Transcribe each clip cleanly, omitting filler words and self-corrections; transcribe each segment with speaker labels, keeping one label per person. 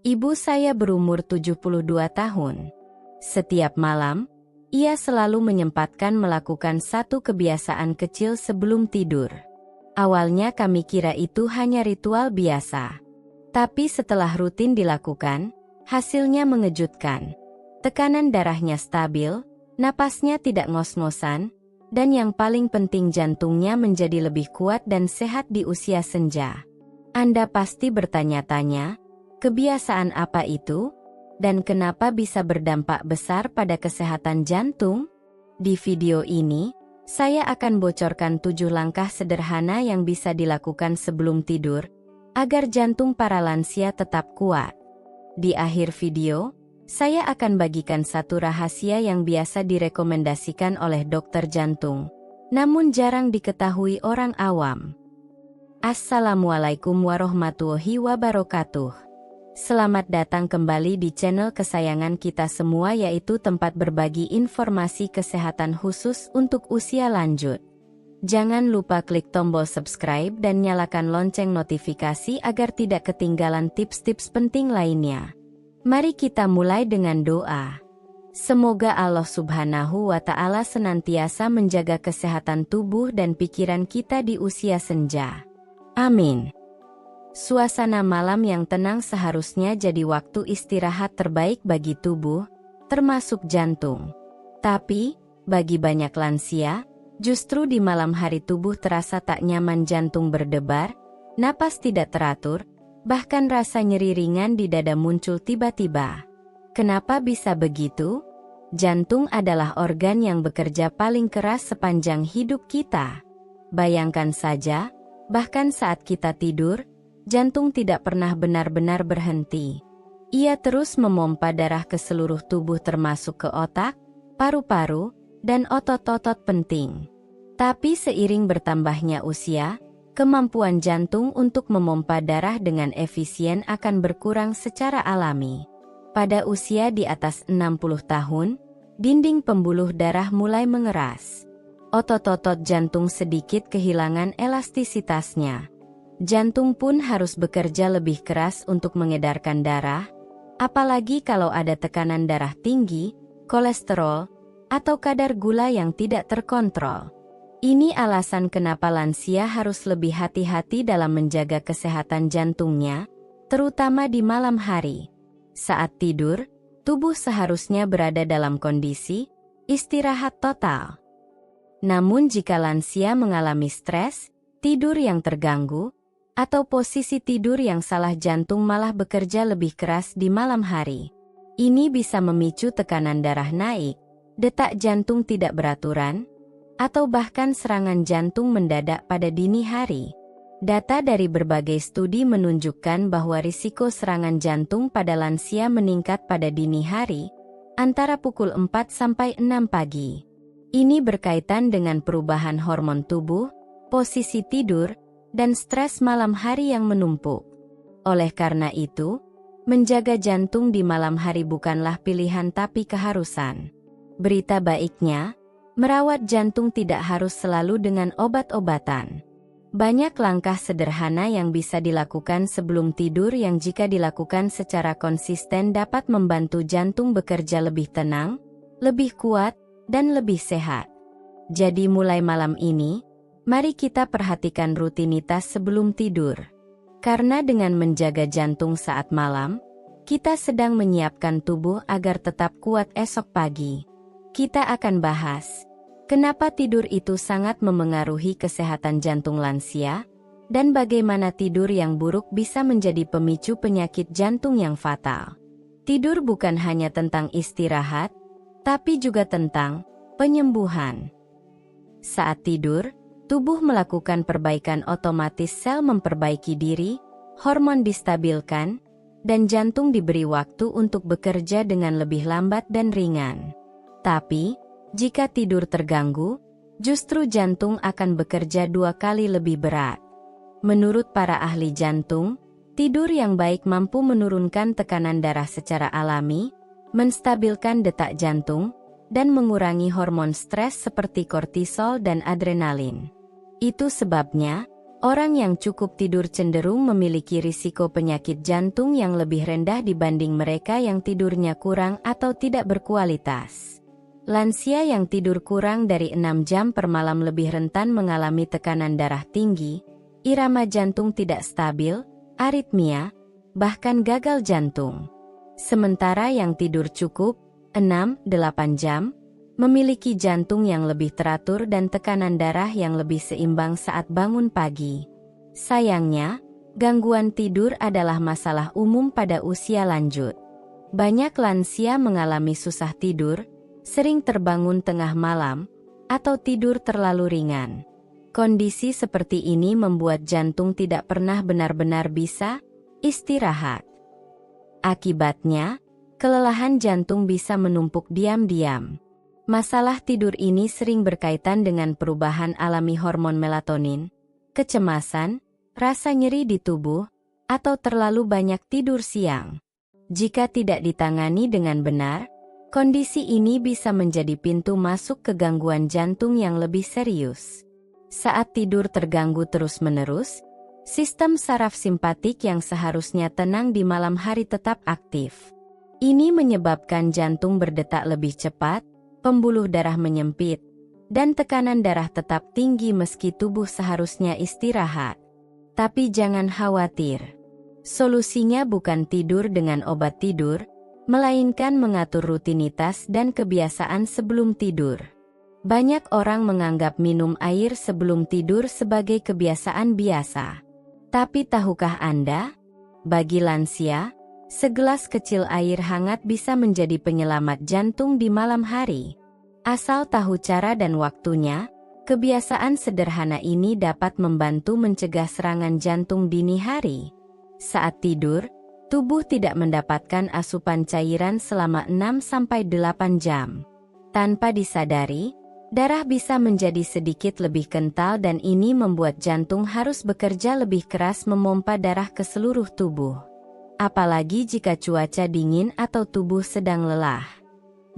Speaker 1: Ibu saya berumur 72 tahun. Setiap malam, ia selalu menyempatkan melakukan satu kebiasaan kecil sebelum tidur. Awalnya kami kira itu hanya ritual biasa. Tapi setelah rutin dilakukan, hasilnya mengejutkan. Tekanan darahnya stabil, napasnya tidak ngos-ngosan, dan yang paling penting jantungnya menjadi lebih kuat dan sehat di usia senja. Anda pasti bertanya-tanya, kebiasaan apa itu? Dan kenapa bisa berdampak besar pada kesehatan jantung? Di video ini, saya akan bocorkan 7 langkah sederhana yang bisa dilakukan sebelum tidur, agar jantung para lansia tetap kuat. Di akhir video, saya akan bagikan satu rahasia yang biasa direkomendasikan oleh dokter jantung, namun jarang diketahui orang awam. Assalamualaikum warahmatullahi wabarakatuh. Selamat datang kembali di channel kesayangan kita semua, yaitu tempat berbagi informasi kesehatan khusus untuk usia lanjut. Jangan lupa klik tombol subscribe dan nyalakan lonceng notifikasi agar tidak ketinggalan tips-tips penting lainnya. Mari kita mulai dengan doa. Semoga Allah Subhanahu wa Ta'ala senantiasa menjaga kesehatan tubuh dan pikiran kita di usia senja. Amin. Suasana malam yang tenang seharusnya jadi waktu istirahat terbaik bagi tubuh, termasuk jantung. Tapi, bagi banyak lansia, justru di malam hari tubuh terasa tak nyaman, jantung berdebar, napas tidak teratur, bahkan rasa nyeri ringan di dada muncul tiba-tiba. Kenapa bisa begitu? Jantung adalah organ yang bekerja paling keras sepanjang hidup kita. Bayangkan saja, bahkan saat kita tidur, jantung tidak pernah benar-benar berhenti. Ia terus memompa darah ke seluruh tubuh termasuk ke otak, paru-paru, dan otot-otot penting. Tapi seiring bertambahnya usia, kemampuan jantung untuk memompa darah dengan efisien akan berkurang secara alami. Pada usia di atas 60 tahun, dinding pembuluh darah mulai mengeras. Otot-otot jantung sedikit kehilangan elastisitasnya. Jantung pun harus bekerja lebih keras untuk mengedarkan darah, apalagi kalau ada tekanan darah tinggi, kolesterol, atau kadar gula yang tidak terkontrol. Ini alasan kenapa lansia harus lebih hati-hati dalam menjaga kesehatan jantungnya, terutama di malam hari. Saat tidur, tubuh seharusnya berada dalam kondisi istirahat total. Namun jika lansia mengalami stres, tidur yang terganggu, atau posisi tidur yang salah, jantung malah bekerja lebih keras di malam hari. Ini bisa memicu tekanan darah naik, detak jantung tidak beraturan, atau bahkan serangan jantung mendadak pada dini hari. Data dari berbagai studi menunjukkan bahwa risiko serangan jantung pada lansia meningkat pada dini hari, antara pukul 4 sampai 6 pagi. Ini berkaitan dengan perubahan hormon tubuh, posisi tidur, dan stres malam hari yang menumpuk. Oleh karena itu, menjaga jantung di malam hari bukanlah pilihan tapi keharusan. Berita baiknya, merawat jantung tidak harus selalu dengan obat-obatan. Banyak langkah sederhana yang bisa dilakukan sebelum tidur yang jika dilakukan secara konsisten dapat membantu jantung bekerja lebih tenang, lebih kuat, dan lebih sehat. Jadi mulai malam ini, mari kita perhatikan rutinitas sebelum tidur. Karena dengan menjaga jantung saat malam, kita sedang menyiapkan tubuh agar tetap kuat esok pagi. Kita akan bahas, kenapa tidur itu sangat memengaruhi kesehatan jantung lansia, dan bagaimana tidur yang buruk bisa menjadi pemicu penyakit jantung yang fatal. Tidur bukan hanya tentang istirahat, tapi juga tentang penyembuhan. Saat tidur, tubuh melakukan perbaikan otomatis, sel memperbaiki diri, hormon distabilkan, dan jantung diberi waktu untuk bekerja dengan lebih lambat dan ringan. Tapi, jika tidur terganggu, justru jantung akan bekerja 2 kali lebih berat. Menurut para ahli jantung, tidur yang baik mampu menurunkan tekanan darah secara alami, menstabilkan detak jantung, dan mengurangi hormon stres seperti kortisol dan adrenalin. Itu sebabnya, Orang yang cukup tidur cenderung memiliki risiko penyakit jantung yang lebih rendah dibanding mereka yang tidurnya kurang atau tidak berkualitas. Lansia yang tidur kurang dari 6 jam per malam lebih rentan mengalami tekanan darah tinggi, irama jantung tidak stabil, aritmia, bahkan gagal jantung. Sementara yang tidur cukup, 6-8 jam, memiliki jantung yang lebih teratur dan tekanan darah yang lebih seimbang saat bangun pagi. Sayangnya, gangguan tidur adalah masalah umum pada usia lanjut. Banyak lansia mengalami susah tidur, sering terbangun tengah malam, atau tidur terlalu ringan. Kondisi seperti ini membuat jantung tidak pernah benar-benar bisa istirahat. Akibatnya, kelelahan jantung bisa menumpuk diam-diam. Masalah tidur ini sering berkaitan dengan perubahan alami hormon melatonin, kecemasan, rasa nyeri di tubuh, atau terlalu banyak tidur siang. Jika tidak ditangani dengan benar, kondisi ini bisa menjadi pintu masuk ke gangguan jantung yang lebih serius. Saat tidur terganggu terus-menerus, sistem saraf simpatik yang seharusnya tenang di malam hari tetap aktif. Ini menyebabkan jantung berdetak lebih cepat, pembuluh darah menyempit, dan tekanan darah tetap tinggi meski tubuh seharusnya istirahat. Tapi jangan khawatir. Solusinya bukan tidur dengan obat tidur, melainkan mengatur rutinitas dan kebiasaan sebelum tidur. Banyak orang menganggap minum air sebelum tidur sebagai kebiasaan biasa. Tapi tahukah Anda? Bagi lansia, segelas kecil air hangat bisa menjadi penyelamat jantung di malam hari. Asal tahu cara dan waktunya, kebiasaan sederhana ini dapat membantu mencegah serangan jantung dini hari. Saat tidur, tubuh tidak mendapatkan asupan cairan selama 6-8 jam. Tanpa disadari, darah bisa menjadi sedikit lebih kental dan ini membuat jantung harus bekerja lebih keras memompa darah ke seluruh tubuh. Apalagi jika cuaca dingin atau tubuh sedang lelah.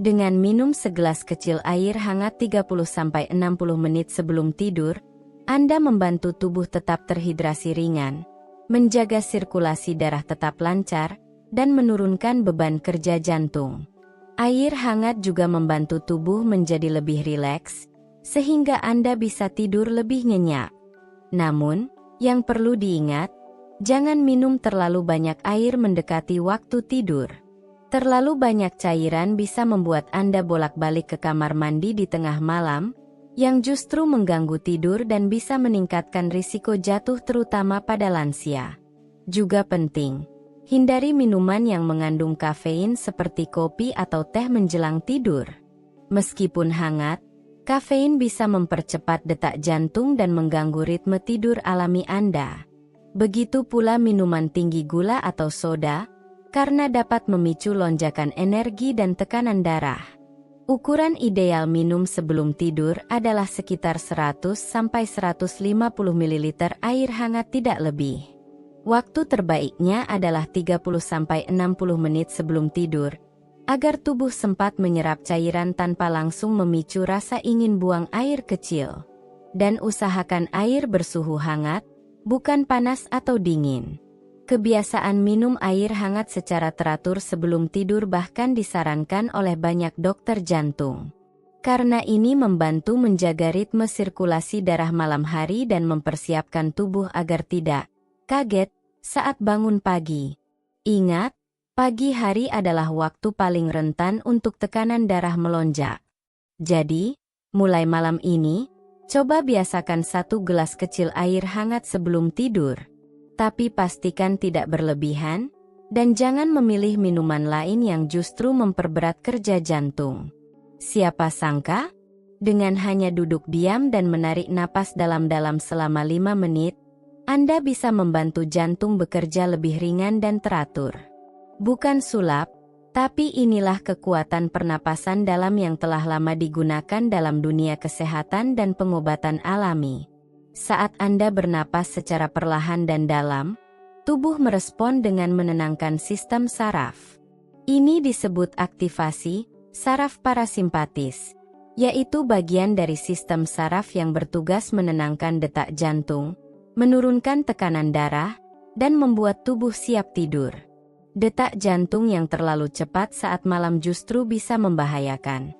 Speaker 1: Dengan minum segelas kecil air hangat 30-60 menit sebelum tidur, Anda membantu tubuh tetap terhidrasi ringan, menjaga sirkulasi darah tetap lancar, dan menurunkan beban kerja jantung. Air hangat juga membantu tubuh menjadi lebih rileks, sehingga Anda bisa tidur lebih nyenyak. Namun, yang perlu diingat, jangan minum terlalu banyak air mendekati waktu tidur. Terlalu banyak cairan bisa membuat Anda bolak-balik ke kamar mandi di tengah malam, yang justru mengganggu tidur dan bisa meningkatkan risiko jatuh terutama pada lansia. Juga penting, hindari minuman yang mengandung kafein seperti kopi atau teh menjelang tidur. Meskipun hangat, kafein bisa mempercepat detak jantung dan mengganggu ritme tidur alami Anda. Begitu pula minuman tinggi gula atau soda, karena dapat memicu lonjakan energi dan tekanan darah. Ukuran ideal minum sebelum tidur adalah sekitar 100-150 ml air hangat tidak lebih. Waktu terbaiknya adalah 30-60 menit sebelum tidur, agar tubuh sempat menyerap cairan tanpa langsung memicu rasa ingin buang air kecil. Dan usahakan air bersuhu hangat, bukan panas atau dingin. Kebiasaan minum air hangat secara teratur sebelum tidur bahkan disarankan oleh banyak dokter jantung. Karena ini membantu menjaga ritme sirkulasi darah malam hari dan mempersiapkan tubuh agar tidak kaget saat bangun pagi. Ingat, pagi hari adalah waktu paling rentan untuk tekanan darah melonjak. Jadi, mulai malam ini, coba biasakan 1 gelas kecil air hangat sebelum tidur. Tapi pastikan tidak berlebihan, dan jangan memilih minuman lain yang justru memperberat kerja jantung. Siapa sangka, dengan hanya duduk diam dan menarik napas dalam-dalam selama 5 menit, Anda bisa membantu jantung bekerja lebih ringan dan teratur. Bukan sulap, tapi inilah kekuatan pernapasan dalam yang telah lama digunakan dalam dunia kesehatan dan pengobatan alami. Saat Anda bernapas secara perlahan dan dalam, tubuh merespon dengan menenangkan sistem saraf. Ini disebut aktivasi saraf parasimpatis, yaitu bagian dari sistem saraf yang bertugas menenangkan detak jantung, menurunkan tekanan darah, dan membuat tubuh siap tidur. Detak jantung yang terlalu cepat saat malam justru bisa membahayakan.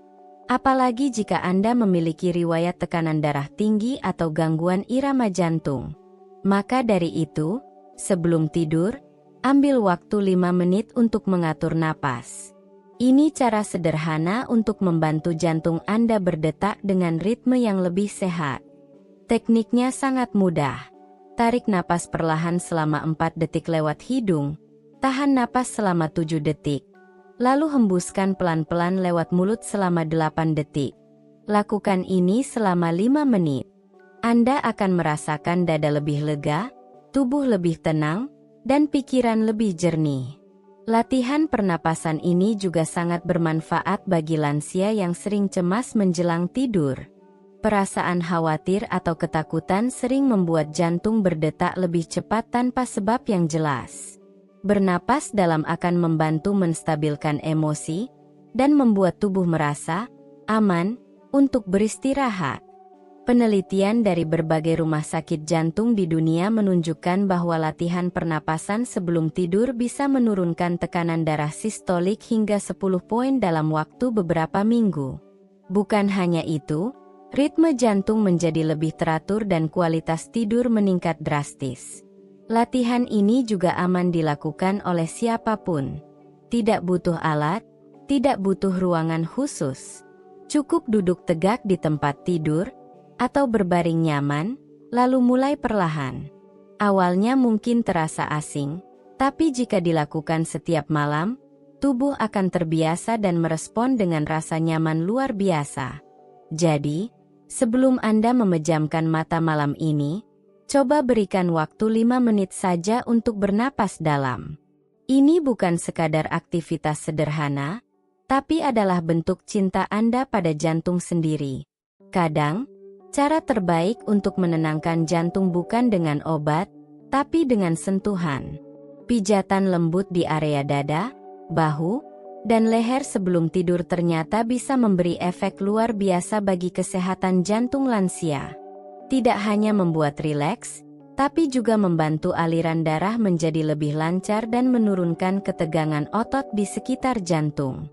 Speaker 1: Apalagi jika Anda memiliki riwayat tekanan darah tinggi atau gangguan irama jantung. Maka dari itu, sebelum tidur, ambil waktu 5 menit untuk mengatur napas. Ini cara sederhana untuk membantu jantung Anda berdetak dengan ritme yang lebih sehat. Tekniknya sangat mudah. Tarik napas perlahan selama 4 detik lewat hidung, tahan napas selama 7 detik, lalu hembuskan pelan-pelan lewat mulut selama 8 detik. Lakukan ini selama 5 menit. Anda akan merasakan dada lebih lega, tubuh lebih tenang, dan pikiran lebih jernih. Latihan pernapasan ini juga sangat bermanfaat bagi lansia yang sering cemas menjelang tidur. Perasaan khawatir atau ketakutan sering membuat jantung berdetak lebih cepat tanpa sebab yang jelas. Bernapas dalam akan membantu menstabilkan emosi dan membuat tubuh merasa aman untuk beristirahat. Penelitian dari berbagai rumah sakit jantung di dunia menunjukkan bahwa latihan pernapasan sebelum tidur bisa menurunkan tekanan darah sistolik hingga 10 poin dalam waktu beberapa minggu. Bukan hanya itu, ritme jantung menjadi lebih teratur dan kualitas tidur meningkat drastis. Latihan ini juga aman dilakukan oleh siapapun. Tidak butuh alat, tidak butuh ruangan khusus. Cukup duduk tegak di tempat tidur, atau berbaring nyaman, lalu mulai perlahan. Awalnya mungkin terasa asing, tapi jika dilakukan setiap malam, tubuh akan terbiasa dan merespon dengan rasa nyaman luar biasa. Jadi, sebelum Anda memejamkan mata malam ini, coba berikan waktu 5 menit saja untuk bernapas dalam. Ini bukan sekadar aktivitas sederhana, tapi adalah bentuk cinta Anda pada jantung sendiri. Kadang, cara terbaik untuk menenangkan jantung bukan dengan obat, tapi dengan sentuhan. Pijatan lembut di area dada, bahu, dan leher sebelum tidur ternyata bisa memberi efek luar biasa bagi kesehatan jantung lansia. Tidak hanya membuat rileks, tapi juga membantu aliran darah menjadi lebih lancar dan menurunkan ketegangan otot di sekitar jantung.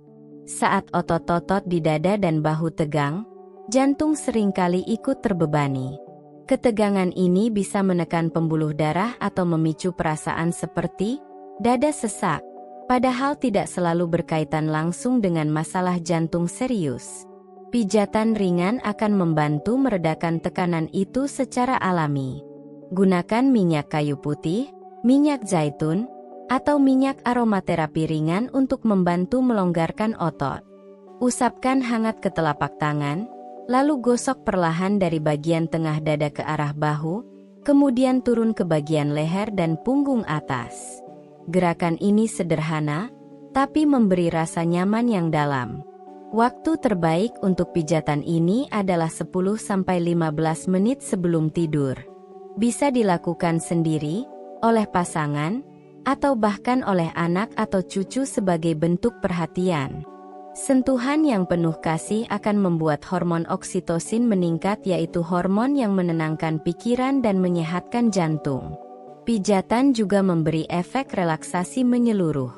Speaker 1: Saat otot-otot di dada dan bahu tegang, jantung seringkali ikut terbebani. Ketegangan ini bisa menekan pembuluh darah atau memicu perasaan seperti dada sesak, padahal tidak selalu berkaitan langsung dengan masalah jantung serius. Pijatan ringan akan membantu meredakan tekanan itu secara alami. Gunakan minyak kayu putih, minyak zaitun, atau minyak aromaterapi ringan untuk membantu melonggarkan otot. Usapkan hangat ke telapak tangan, lalu gosok perlahan dari bagian tengah dada ke arah bahu, kemudian turun ke bagian leher dan punggung atas. Gerakan ini sederhana, tapi memberi rasa nyaman yang dalam. Waktu terbaik untuk pijatan ini adalah 10-15 menit sebelum tidur. Bisa dilakukan sendiri, oleh pasangan, atau bahkan oleh anak atau cucu sebagai bentuk perhatian. Sentuhan yang penuh kasih akan membuat hormon oksitosin meningkat, yaitu hormon yang menenangkan pikiran dan menyehatkan jantung. Pijatan juga memberi efek relaksasi menyeluruh.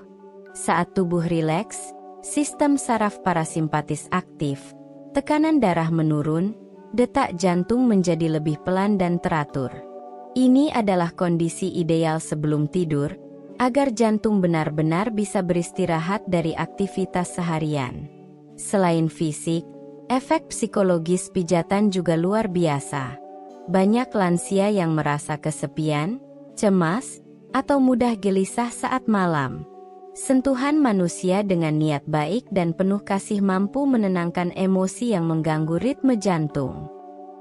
Speaker 1: Saat tubuh rileks, sistem saraf parasimpatis aktif, tekanan darah menurun, detak jantung menjadi lebih pelan dan teratur. Ini adalah kondisi ideal sebelum tidur, agar jantung benar-benar bisa beristirahat dari aktivitas seharian. Selain fisik, efek psikologis pijatan juga luar biasa. Banyak lansia yang merasa kesepian, cemas, atau mudah gelisah saat malam. Sentuhan manusia dengan niat baik dan penuh kasih mampu menenangkan emosi yang mengganggu ritme jantung.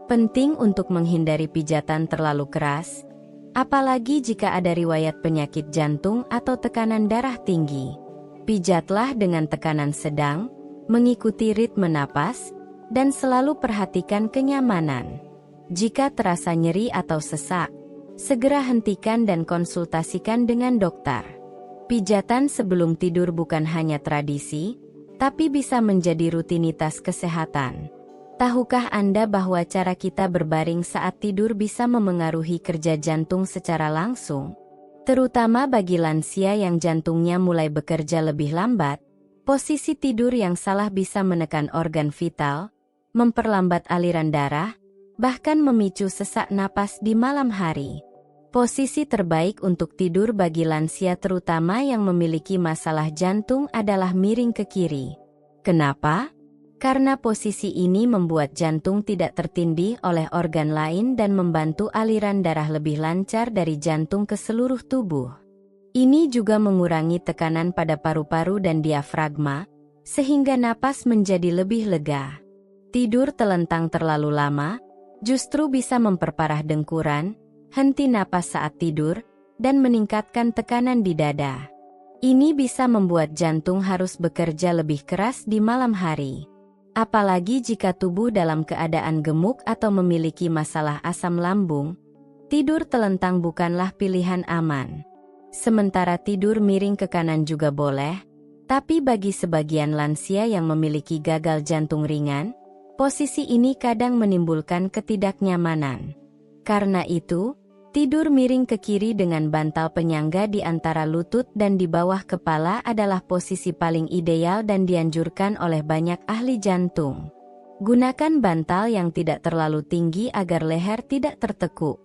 Speaker 1: Penting untuk menghindari pijatan terlalu keras, apalagi jika ada riwayat penyakit jantung atau tekanan darah tinggi. Pijatlah dengan tekanan sedang, mengikuti ritme napas, dan selalu perhatikan kenyamanan. Jika terasa nyeri atau sesak, segera hentikan dan konsultasikan dengan dokter. Pijatan sebelum tidur bukan hanya tradisi, tapi bisa menjadi rutinitas kesehatan. Tahukah Anda bahwa cara kita berbaring saat tidur bisa memengaruhi kerja jantung secara langsung? Terutama bagi lansia yang jantungnya mulai bekerja lebih lambat, posisi tidur yang salah bisa menekan organ vital, memperlambat aliran darah, bahkan memicu sesak napas di malam hari. Posisi terbaik untuk tidur bagi lansia terutama yang memiliki masalah jantung adalah miring ke kiri. Kenapa? Karena posisi ini membuat jantung tidak tertindih oleh organ lain dan membantu aliran darah lebih lancar dari jantung ke seluruh tubuh. Ini juga mengurangi tekanan pada paru-paru dan diafragma, sehingga napas menjadi lebih lega. Tidur telentang terlalu lama justru bisa memperparah dengkuran, henti napas saat tidur, dan meningkatkan tekanan di dada. Ini bisa membuat jantung harus bekerja lebih keras di malam hari. Apalagi jika tubuh dalam keadaan gemuk atau memiliki masalah asam lambung, tidur telentang bukanlah pilihan aman. Sementara tidur miring ke kanan juga boleh, tapi bagi sebagian lansia yang memiliki gagal jantung ringan, posisi ini kadang menimbulkan ketidaknyamanan. Karena itu, tidur miring ke kiri dengan bantal penyangga di antara lutut dan di bawah kepala adalah posisi paling ideal dan dianjurkan oleh banyak ahli jantung. Gunakan bantal yang tidak terlalu tinggi agar leher tidak tertekuk.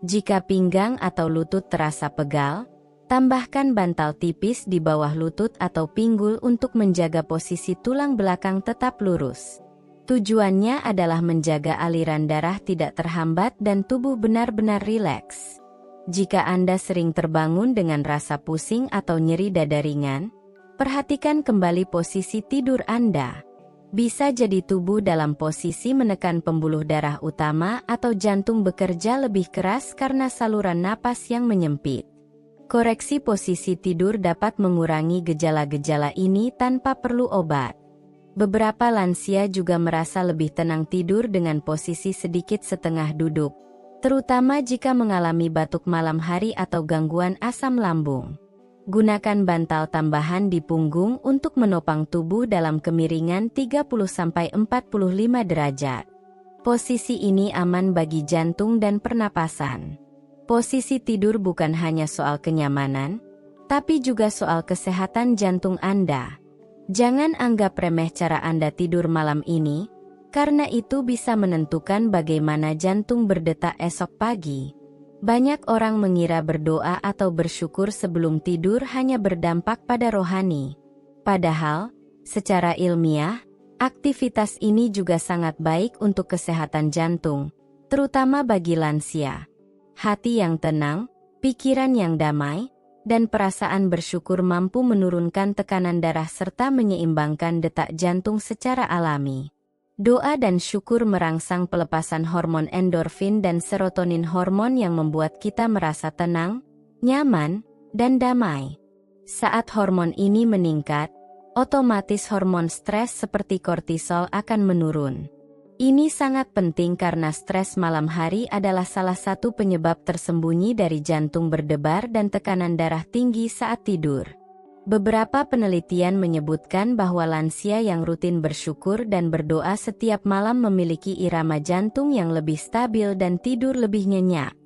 Speaker 1: Jika pinggang atau lutut terasa pegal, tambahkan bantal tipis di bawah lutut atau pinggul untuk menjaga posisi tulang belakang tetap lurus. Tujuannya adalah menjaga aliran darah tidak terhambat dan tubuh benar-benar rileks. Jika Anda sering terbangun dengan rasa pusing atau nyeri dada ringan, perhatikan kembali posisi tidur Anda. Bisa jadi tubuh dalam posisi menekan pembuluh darah utama atau jantung bekerja lebih keras karena saluran napas yang menyempit. Koreksi posisi tidur dapat mengurangi gejala-gejala ini tanpa perlu obat. Beberapa lansia juga merasa lebih tenang tidur dengan posisi sedikit setengah duduk, terutama jika mengalami batuk malam hari atau gangguan asam lambung. Gunakan bantal tambahan di punggung untuk menopang tubuh dalam kemiringan 30-45 derajat. Posisi ini aman bagi jantung dan pernapasan. Posisi tidur bukan hanya soal kenyamanan, tapi juga soal kesehatan jantung Anda. Jangan anggap remeh cara Anda tidur malam ini, karena itu bisa menentukan bagaimana jantung berdetak esok pagi. Banyak orang mengira berdoa atau bersyukur sebelum tidur hanya berdampak pada rohani. Padahal, secara ilmiah, aktivitas ini juga sangat baik untuk kesehatan jantung, terutama bagi lansia. Hati yang tenang, pikiran yang damai, dan perasaan bersyukur mampu menurunkan tekanan darah serta menyeimbangkan detak jantung secara alami. Doa dan syukur merangsang pelepasan hormon endorfin dan serotonin, hormon yang membuat kita merasa tenang, nyaman, dan damai. Saat hormon ini meningkat, otomatis hormon stres seperti kortisol akan menurun. Ini sangat penting karena stres malam hari adalah salah satu penyebab tersembunyi dari jantung berdebar dan tekanan darah tinggi saat tidur. Beberapa penelitian menyebutkan bahwa lansia yang rutin bersyukur dan berdoa setiap malam memiliki irama jantung yang lebih stabil dan tidur lebih nyenyak.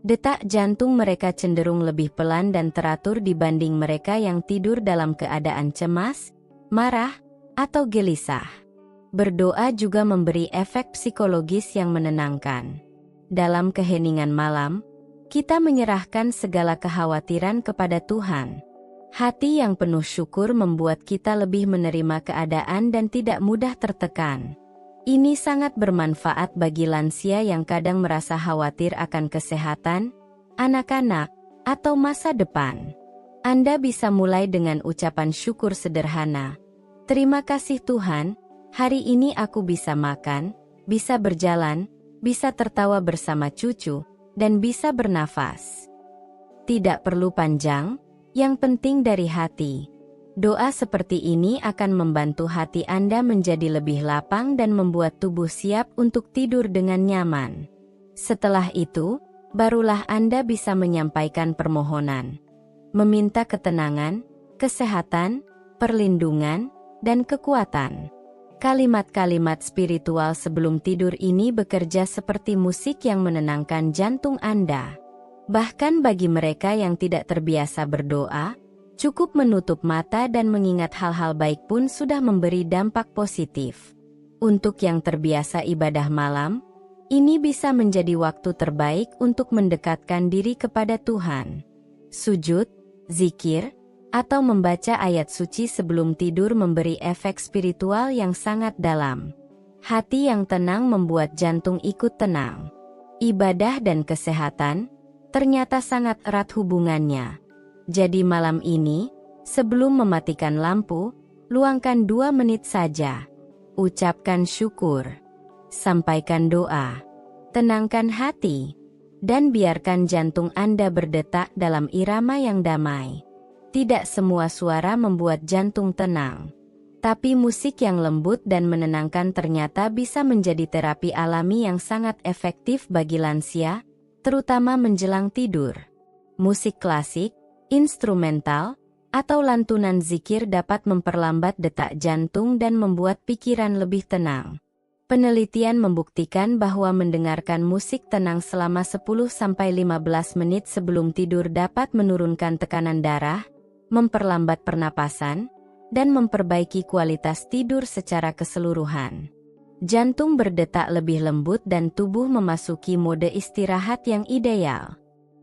Speaker 1: Detak jantung mereka cenderung lebih pelan dan teratur dibanding mereka yang tidur dalam keadaan cemas, marah, atau gelisah. Berdoa juga memberi efek psikologis yang menenangkan. Dalam keheningan malam, kita menyerahkan segala kekhawatiran kepada Tuhan. Hati yang penuh syukur membuat kita lebih menerima keadaan dan tidak mudah tertekan. Ini sangat bermanfaat bagi lansia yang kadang merasa khawatir akan kesehatan, anak-anak, atau masa depan. Anda bisa mulai dengan ucapan syukur sederhana. Terima kasih Tuhan, hari ini aku bisa makan, bisa berjalan, bisa tertawa bersama cucu, dan bisa bernafas. Tidak perlu panjang, yang penting dari hati. Doa seperti ini akan membantu hati Anda menjadi lebih lapang dan membuat tubuh siap untuk tidur dengan nyaman. Setelah itu, barulah Anda bisa menyampaikan permohonan. Meminta ketenangan, kesehatan, perlindungan, dan kekuatan. Kalimat-kalimat spiritual sebelum tidur ini bekerja seperti musik yang menenangkan jantung Anda. Bahkan bagi mereka yang tidak terbiasa berdoa, cukup menutup mata dan mengingat hal-hal baik pun sudah memberi dampak positif. Untuk yang terbiasa ibadah malam, ini bisa menjadi waktu terbaik untuk mendekatkan diri kepada Tuhan. Sujud, zikir, atau membaca ayat suci sebelum tidur memberi efek spiritual yang sangat dalam. Hati yang tenang membuat jantung ikut tenang. Ibadah dan kesehatan ternyata sangat erat hubungannya. Jadi malam ini, sebelum mematikan lampu, luangkan 2 menit saja. Ucapkan syukur. Sampaikan doa. Tenangkan hati. Dan biarkan jantung Anda berdetak dalam irama yang damai. Tidak semua suara membuat jantung tenang. Tapi musik yang lembut dan menenangkan ternyata bisa menjadi terapi alami yang sangat efektif bagi lansia, terutama menjelang tidur. Musik klasik, instrumental, atau lantunan zikir dapat memperlambat detak jantung dan membuat pikiran lebih tenang. Penelitian membuktikan bahwa mendengarkan musik tenang selama 10-15 menit sebelum tidur dapat menurunkan tekanan darah, memperlambat pernapasan, dan memperbaiki kualitas tidur secara keseluruhan. Jantung berdetak lebih lembut dan tubuh memasuki mode istirahat yang ideal.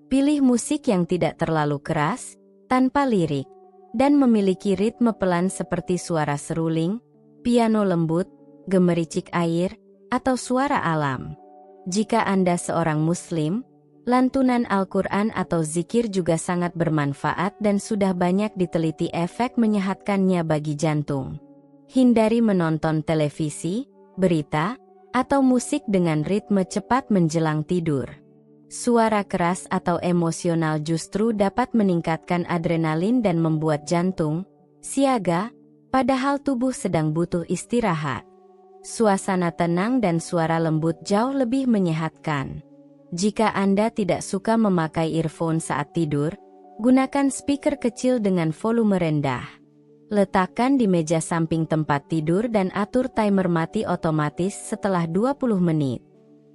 Speaker 1: Pilih musik yang tidak terlalu keras, tanpa lirik, dan memiliki ritme pelan seperti suara seruling, piano lembut, gemericik air, atau suara alam. Jika Anda seorang Muslim, lantunan Al-Quran atau zikir juga sangat bermanfaat dan sudah banyak diteliti efek menyehatkannya bagi jantung. Hindari menonton televisi, berita, atau musik dengan ritme cepat menjelang tidur. Suara keras atau emosional justru dapat meningkatkan adrenalin dan membuat jantung siaga, padahal tubuh sedang butuh istirahat. Suasana tenang dan suara lembut jauh lebih menyehatkan. Jika Anda tidak suka memakai earphone saat tidur, gunakan speaker kecil dengan volume rendah. Letakkan di meja samping tempat tidur dan atur timer mati otomatis setelah 20 menit.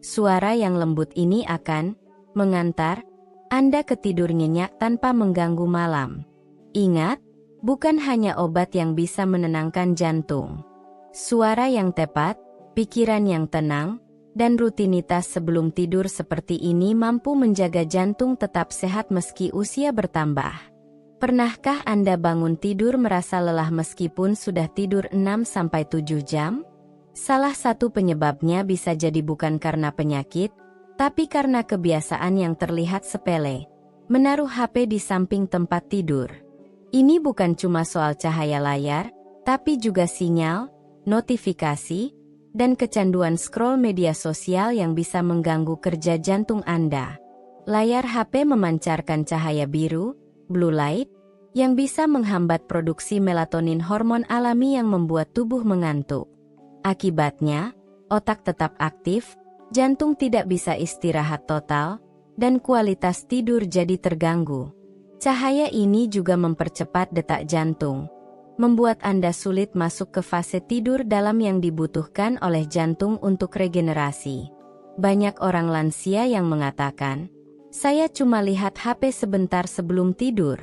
Speaker 1: Suara yang lembut ini akan mengantar Anda ke tidur nyenyak tanpa mengganggu malam. Ingat, bukan hanya obat yang bisa menenangkan jantung. Suara yang tepat, pikiran yang tenang, dan rutinitas sebelum tidur seperti ini mampu menjaga jantung tetap sehat meski usia bertambah. Pernahkah Anda bangun tidur merasa lelah meskipun sudah tidur 6-7 jam? Salah satu penyebabnya bisa jadi bukan karena penyakit, tapi karena kebiasaan yang terlihat sepele, menaruh HP di samping tempat tidur. Ini bukan cuma soal cahaya layar, tapi juga sinyal, notifikasi, dan kecanduan scroll media sosial yang bisa mengganggu kerja jantung Anda. Layar HP memancarkan cahaya biru, blue light, yang bisa menghambat produksi melatonin, hormon alami yang membuat tubuh mengantuk. Akibatnya, otak tetap aktif, jantung tidak bisa istirahat total, dan kualitas tidur jadi terganggu. Cahaya ini juga mempercepat detak jantung, membuat Anda sulit masuk ke fase tidur dalam yang dibutuhkan oleh jantung untuk regenerasi. Banyak orang lansia yang mengatakan, "Saya cuma lihat HP sebentar sebelum tidur."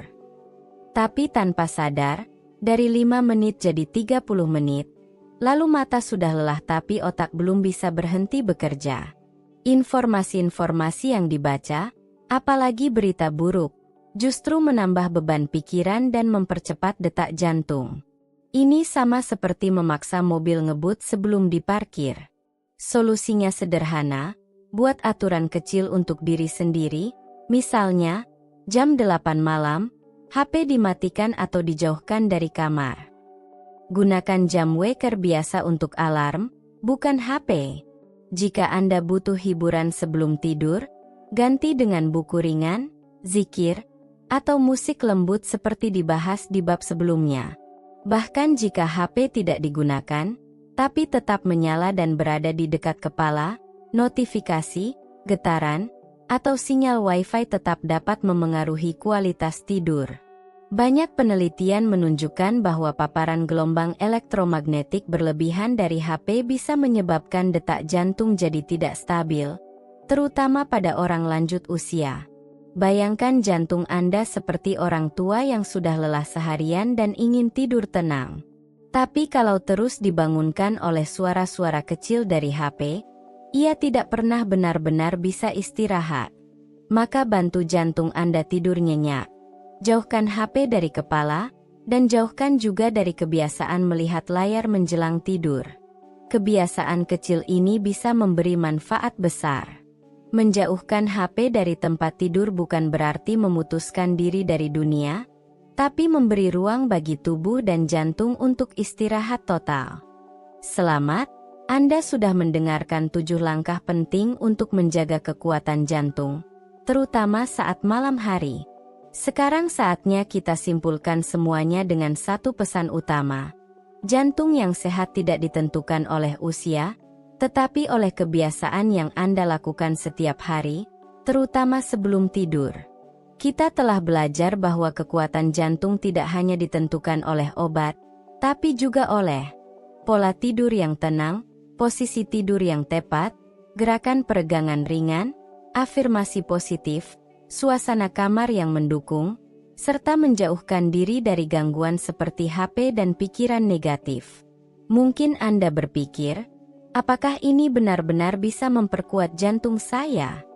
Speaker 1: Tapi tanpa sadar, dari 5 menit jadi 30 menit, lalu mata sudah lelah tapi otak belum bisa berhenti bekerja. Informasi-informasi yang dibaca, apalagi berita buruk, justru menambah beban pikiran dan mempercepat detak jantung. Ini sama seperti memaksa mobil ngebut sebelum diparkir. Solusinya sederhana, buat aturan kecil untuk diri sendiri, misalnya, jam 8 malam, HP dimatikan atau dijauhkan dari kamar. Gunakan jam wecker biasa untuk alarm, bukan HP. Jika Anda butuh hiburan sebelum tidur, ganti dengan buku ringan, zikir, atau musik lembut seperti dibahas di bab sebelumnya. Bahkan jika HP tidak digunakan, tapi tetap menyala dan berada di dekat kepala, notifikasi, getaran, atau sinyal Wi-Fi tetap dapat memengaruhi kualitas tidur. Banyak penelitian menunjukkan bahwa paparan gelombang elektromagnetik berlebihan dari HP bisa menyebabkan detak jantung jadi tidak stabil, terutama pada orang lanjut usia. Bayangkan jantung Anda seperti orang tua yang sudah lelah seharian dan ingin tidur tenang. Tapi kalau terus dibangunkan oleh suara-suara kecil dari HP, ia tidak pernah benar-benar bisa istirahat. Maka bantu jantung Anda tidur nyenyak. Jauhkan HP dari kepala, dan jauhkan juga dari kebiasaan melihat layar menjelang tidur. Kebiasaan kecil ini bisa memberi manfaat besar. Menjauhkan HP dari tempat tidur bukan berarti memutuskan diri dari dunia, tapi memberi ruang bagi tubuh dan jantung untuk istirahat total. Selamat, Anda sudah mendengarkan 7 langkah penting untuk menjaga kekuatan jantung, terutama saat malam hari. Sekarang saatnya kita simpulkan semuanya dengan satu pesan utama. Jantung yang sehat tidak ditentukan oleh usia, tetapi oleh kebiasaan yang Anda lakukan setiap hari, terutama sebelum tidur. Kita telah belajar bahwa kekuatan jantung tidak hanya ditentukan oleh obat, tapi juga oleh pola tidur yang tenang, posisi tidur yang tepat, gerakan peregangan ringan, afirmasi positif, suasana kamar yang mendukung, serta menjauhkan diri dari gangguan seperti HP dan pikiran negatif. Mungkin Anda berpikir, apakah ini benar-benar bisa memperkuat jantung saya?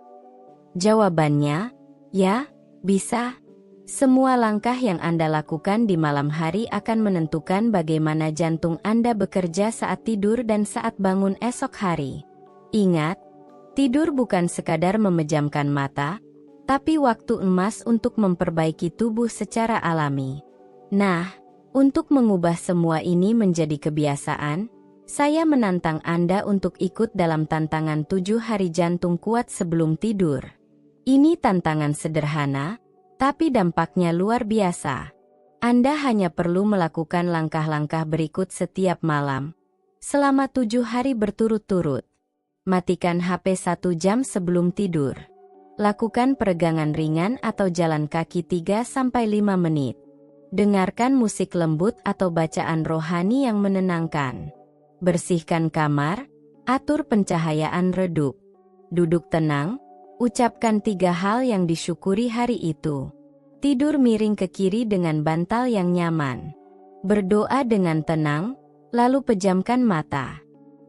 Speaker 1: Jawabannya, ya, bisa. Semua langkah yang Anda lakukan di malam hari akan menentukan bagaimana jantung Anda bekerja saat tidur dan saat bangun esok hari. Ingat, tidur bukan sekadar memejamkan mata, tapi waktu emas untuk memperbaiki tubuh secara alami. Nah, untuk mengubah semua ini menjadi kebiasaan, saya menantang Anda untuk ikut dalam tantangan 7 hari jantung kuat sebelum tidur. Ini tantangan sederhana, tapi dampaknya luar biasa. Anda hanya perlu melakukan langkah-langkah berikut setiap malam, selama 7 hari berturut-turut. Matikan HP 1 jam sebelum tidur. Lakukan peregangan ringan atau jalan kaki 3-5 menit. Dengarkan musik lembut atau bacaan rohani yang menenangkan. Bersihkan kamar, atur pencahayaan redup. Duduk tenang, ucapkan 3 hal yang disyukuri hari itu. Tidur miring ke kiri dengan bantal yang nyaman. Berdoa dengan tenang, lalu pejamkan mata.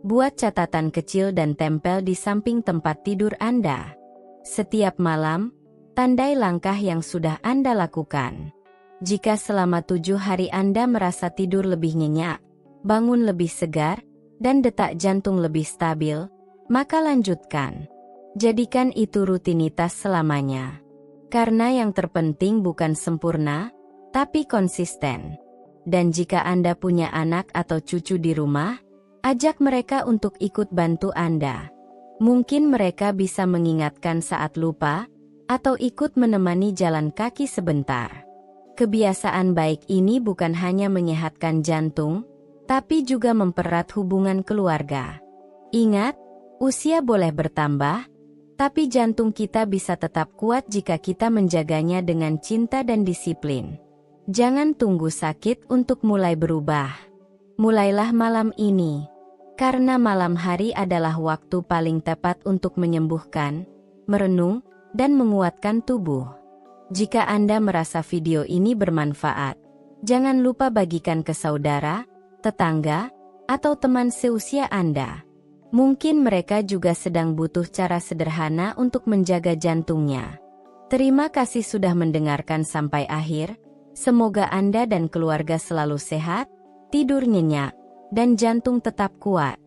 Speaker 1: Buat catatan kecil dan tempel di samping tempat tidur Anda. Setiap malam, tandai langkah yang sudah Anda lakukan. Jika selama 7 hari Anda merasa tidur lebih nyenyak, bangun lebih segar, dan detak jantung lebih stabil, maka lanjutkan. Jadikan itu rutinitas selamanya. Karena yang terpenting bukan sempurna, tapi konsisten. Dan jika Anda punya anak atau cucu di rumah, ajak mereka untuk ikut bantu Anda. Mungkin mereka bisa mengingatkan saat lupa, atau ikut menemani jalan kaki sebentar. Kebiasaan baik ini bukan hanya menyehatkan jantung, tapi juga mempererat hubungan keluarga. Ingat, usia boleh bertambah, tapi jantung kita bisa tetap kuat jika kita menjaganya dengan cinta dan disiplin. Jangan tunggu sakit untuk mulai berubah. Mulailah malam ini. Karena malam hari adalah waktu paling tepat untuk menyembuhkan, merenung, dan menguatkan tubuh. Jika Anda merasa video ini bermanfaat, jangan lupa bagikan ke saudara, tetangga, atau teman seusia Anda. Mungkin mereka juga sedang butuh cara sederhana untuk menjaga jantungnya. Terima kasih sudah mendengarkan sampai akhir. Semoga Anda dan keluarga selalu sehat, tidur nyenyak, dan jantung tetap kuat.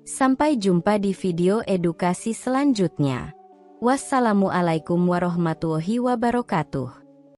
Speaker 1: Sampai jumpa di video edukasi selanjutnya. Wassalamualaikum warahmatullahi wabarakatuh.